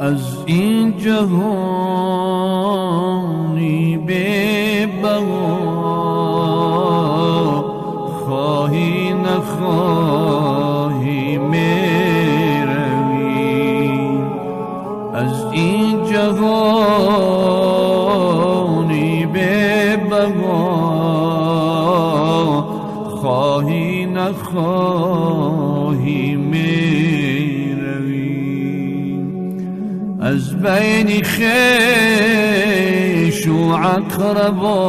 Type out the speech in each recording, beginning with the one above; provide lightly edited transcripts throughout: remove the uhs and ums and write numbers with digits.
از این جهانی بی بقا خواهی نخواهی میروی. از این جهانی بی بقا خواهی نخواهی میروی. از بین خویش و اقربا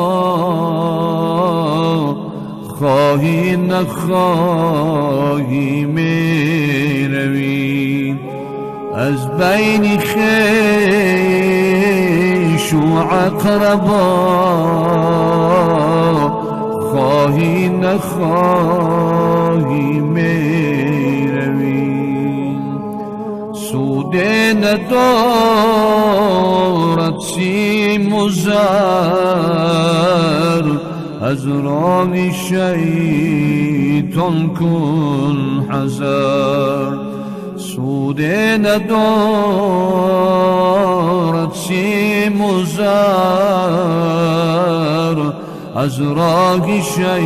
خواهی نخواهی میروی. از بین خویش و اقربا خواهی نخواهی میروی. سود ندارد سیم و زر، از راه شیطان کن حذر. سود ندارد سیم و زر، از راه شیطان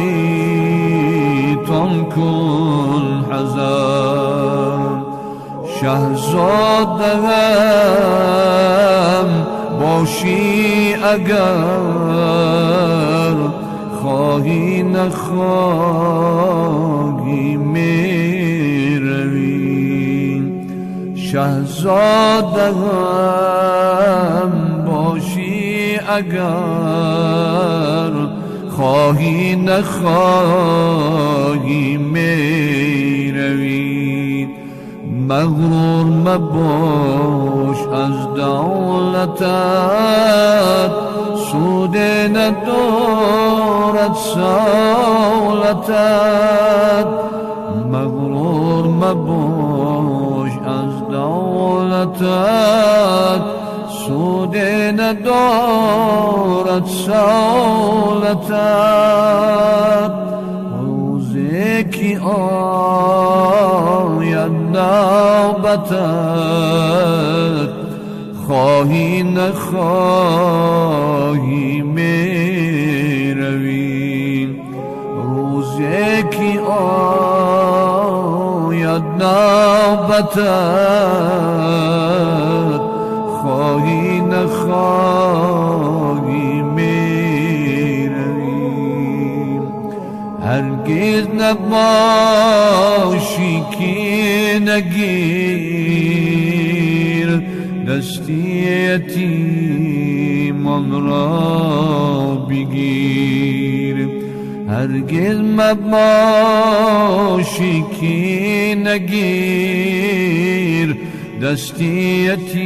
کن حذر. شهزاده‌ام باشی اگر خواهی نخواهی میروی. شهزاده‌ام باشی اگر خواهی نخواهی میروی. مغرور مباش از دولتت، سود ندارد سولتت. مغرور مباش از دولتت، سود ندارد سولتت. روزی که آید نوبتت خواهی نخواهی میروی. روزی که آید نوبتت خواهی نخواهی میروی. هرگز نباشی که نگیر دستی یتیمان را بگیر. هرگز مباشی که نگیر دستی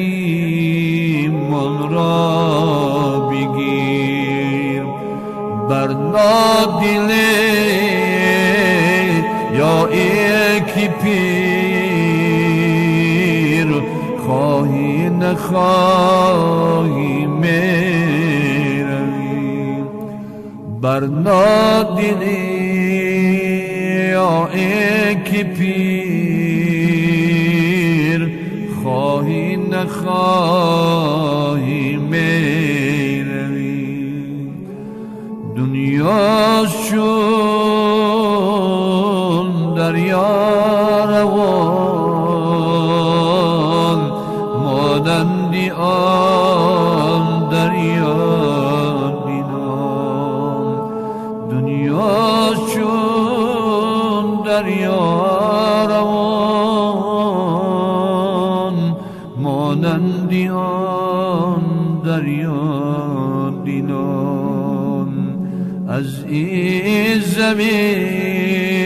یتیمان را بگیر. بر نادیله یا یکی پیر خواهی نخواهی میروی. بر نادیله یا یکی پیر خواهی نخواهی میروی. دنیا چون دریا روان، مانندی آن دریا بینان. دنیا چون دریا روان، مانندی آن دریا بینان. از این زمین